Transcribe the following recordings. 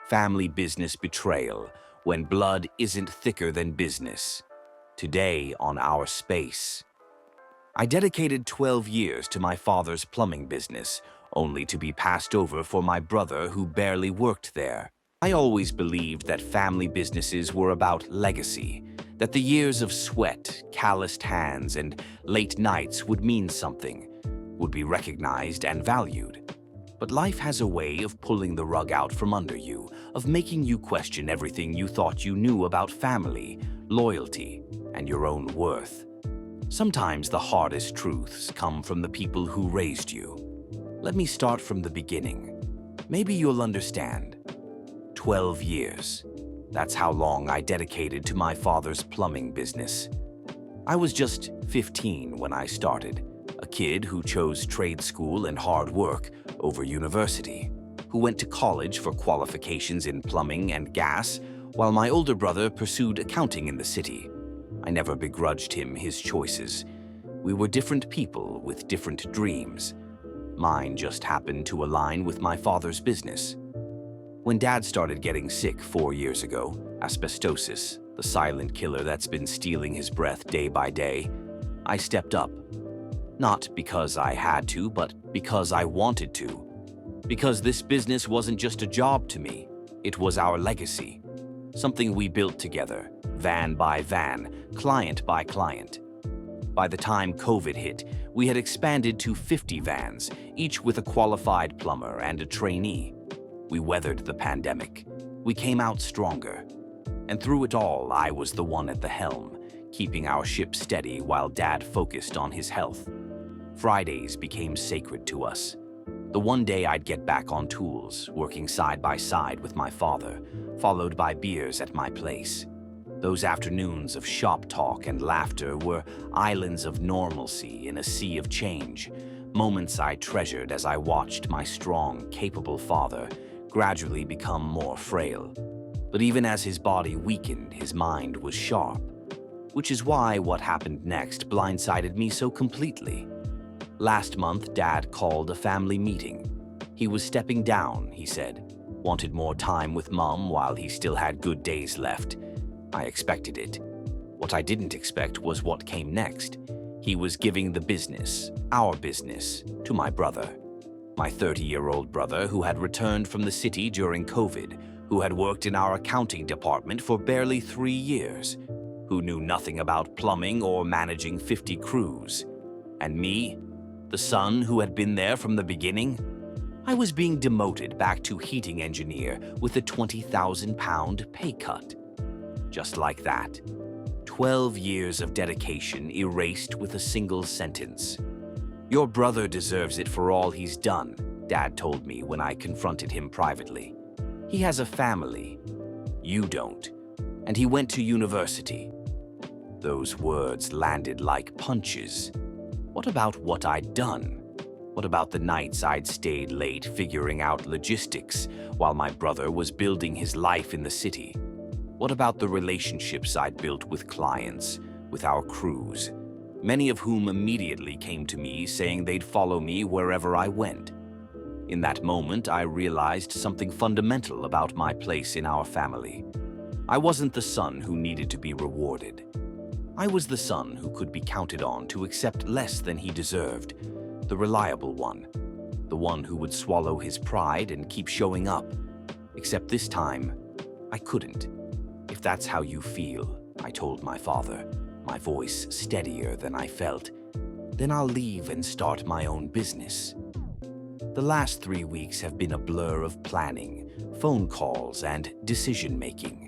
Family business betrayal, when blood isn't thicker than business. Today on Our Space. I dedicated 12 years to my father's plumbing business, only to be passed over for my brother who barely worked there. I always believed that family businesses were about legacy, that the years of sweat, calloused hands, and late nights would mean something, would be recognized and valued. But life has a way of pulling the rug out from under you, of making you question everything you thought you knew about family, loyalty, and your own worth. Sometimes the hardest truths come from the people who raised you. Let me start from the beginning. Maybe you'll understand. 12 years. That's how long I dedicated to my father's plumbing business. I was just 15 when I started, a kid who chose trade school and hard work over university, who went to college for qualifications in plumbing and gas, while my older brother pursued accounting in the city. I never begrudged him his choices. We were different people with different dreams. Mine just happened to align with my father's business. When Dad started getting sick 4 years ago, asbestosis, the silent killer that's been stealing his breath day by day, I stepped up. Not because I had to, but because I wanted to. Because this business wasn't just a job to me, it was our legacy. Something we built together, van by van, client by client. By the time COVID hit, we had expanded to 50 vans, each with a qualified plumber and a trainee. We weathered the pandemic. We came out stronger. And through it all, I was the one at the helm, keeping our ship steady while Dad focused on his health. Fridays became sacred to us. The one day I'd get back on tools, working side by side with my father, followed by beers at my place. Those afternoons of shop talk and laughter were islands of normalcy in a sea of change, moments I treasured as I watched my strong, capable father gradually become more frail. But even as his body weakened, his mind was sharp, which is why what happened next blindsided me so completely. Last month, Dad called a family meeting. He was stepping down, he said, wanted more time with Mom while he still had good days left. I expected it. What I didn't expect was what came next. He was giving the business, our business, to my brother. My 30-year-old brother who had returned from the city during COVID, who had worked in our accounting department for barely 3 years, who knew nothing about plumbing or managing 50 crews. And me, the son who had been there from the beginning? I was being demoted back to heating engineer with a £20,000 pay cut. Just like that. 12 years of dedication erased with a single sentence. Your brother deserves it for all he's done, Dad told me when I confronted him privately. He has a family. You don't. And he went to university. Those words landed like punches. What about what I'd done? What about the nights I'd stayed late figuring out logistics while my brother was building his life in the city? What about the relationships I'd built with clients, with our crews, many of whom immediately came to me saying they'd follow me wherever I went? In that moment, I realized something fundamental about my place in our family. I wasn't the son who needed to be rewarded. I was the son who could be counted on to accept less than he deserved, the reliable one, the one who would swallow his pride and keep showing up. Except this time, I couldn't. If that's how you feel, I told my father, my voice steadier than I felt, then I'll leave and start my own business. The last 3 weeks have been a blur of planning, phone calls, and decision-making.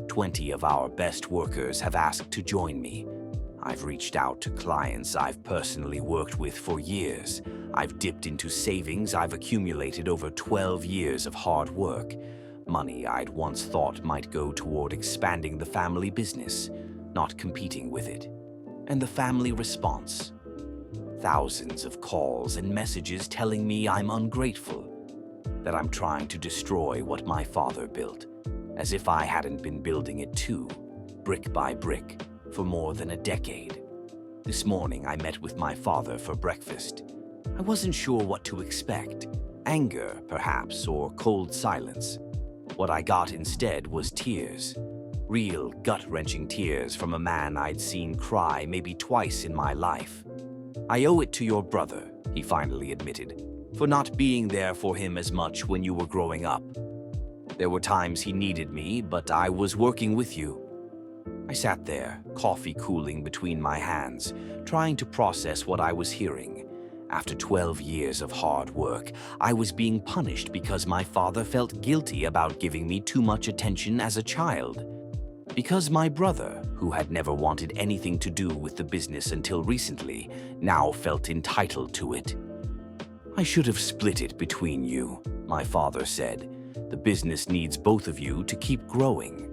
20 of our best workers have asked to join me. I've reached out to clients I've personally worked with for years. I've dipped into savings I've accumulated over 12 years of hard work. Money I'd once thought might go toward expanding the family business, not competing with it. And the family response? Thousands of calls and messages telling me I'm ungrateful, that I'm trying to destroy what my father built, as if I hadn't been building it too, brick by brick, for more than a decade. This morning I met with my father for breakfast. I wasn't sure what to expect. Anger, perhaps, or cold silence. What I got instead was tears. Real, gut-wrenching tears from a man I'd seen cry maybe twice in my life. "I owe it to your brother," he finally admitted, "for not being there for him as much when you were growing up. There were times he needed me, but I was working with you." I sat there, coffee cooling between my hands, trying to process what I was hearing. After 12 years of hard work, I was being punished because my father felt guilty about giving me too much attention as a child. Because my brother, who had never wanted anything to do with the business until recently, now felt entitled to it. "I should have split it between you," my father said. "The business needs both of you to keep growing."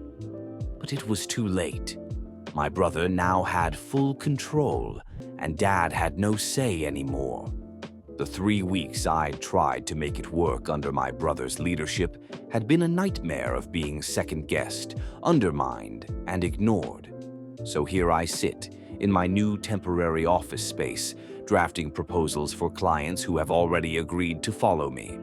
But it was too late. My brother now had full control, and Dad had no say anymore. The 3 weeks I'd tried to make it work under my brother's leadership had been a nightmare of being second-guessed, undermined, and ignored. So here I sit, in my new temporary office space, drafting proposals for clients who have already agreed to follow me.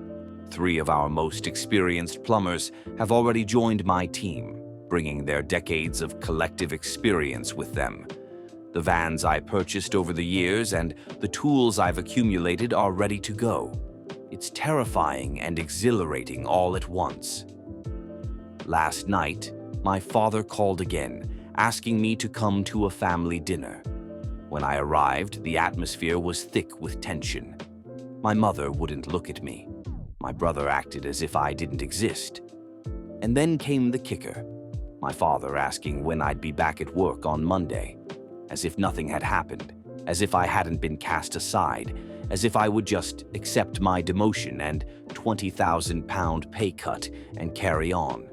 3 of our most experienced plumbers have already joined my team, bringing their decades of collective experience with them. The vans I purchased over the years and the tools I've accumulated are ready to go. It's terrifying and exhilarating all at once. Last night, my father called again, asking me to come to a family dinner. When I arrived, the atmosphere was thick with tension. My mother wouldn't look at me. My brother acted as if I didn't exist. And then came the kicker. My father asking when I'd be back at work on Monday. As if nothing had happened, as if I hadn't been cast aside, as if I would just accept my demotion and £20,000 pay cut and carry on.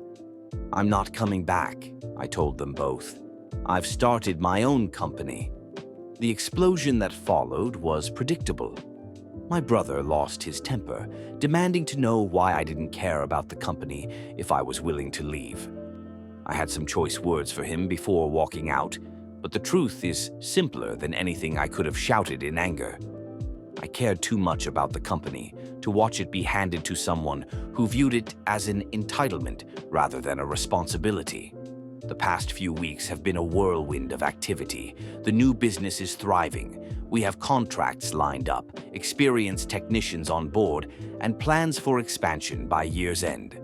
"I'm not coming back," I told them both. "I've started my own company." The explosion that followed was predictable. My brother lost his temper, demanding to know why I didn't care about the company if I was willing to leave. I had some choice words for him before walking out, but the truth is simpler than anything I could have shouted in anger. I cared too much about the company to watch it be handed to someone who viewed it as an entitlement rather than a responsibility. The past few weeks have been a whirlwind of activity. The new business is thriving. We have contracts lined up, experienced technicians on board, and plans for expansion by year's end.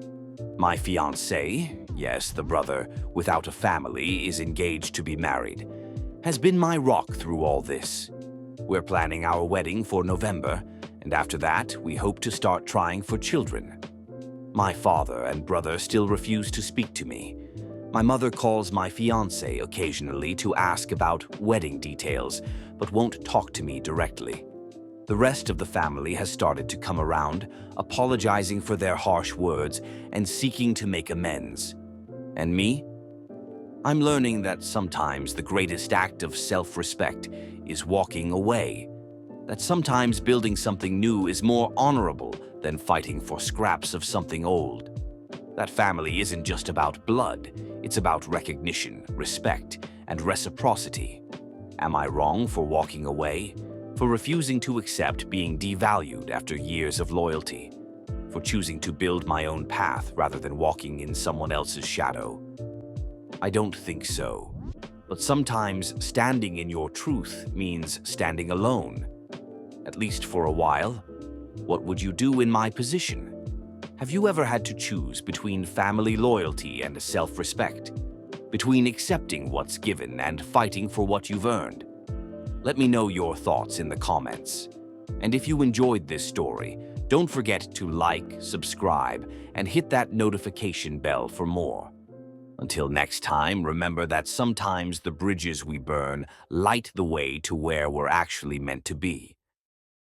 My fiancé, yes, the brother without a family is engaged to be married, has been my rock through all this. We're planning our wedding for November, and after that, we hope to start trying for children. My father and brother still refuse to speak to me. My mother calls my fiancé occasionally to ask about wedding details, but won't talk to me directly. The rest of the family has started to come around, apologizing for their harsh words and seeking to make amends. And me? I'm learning that sometimes the greatest act of self-respect is walking away. That sometimes building something new is more honorable than fighting for scraps of something old. That family isn't just about blood, it's about recognition, respect, and reciprocity. Am I wrong for walking away? For refusing to accept being devalued after years of loyalty? For choosing to build my own path rather than walking in someone else's shadow? I don't think so. But sometimes standing in your truth means standing alone. At least for a while. What would you do in my position? Have you ever had to choose between family loyalty and self-respect? Between accepting what's given and fighting for what you've earned? Let me know your thoughts in the comments. And if you enjoyed this story, don't forget to like, subscribe, and hit that notification bell for more. Until next time, remember that sometimes the bridges we burn light the way to where we're actually meant to be.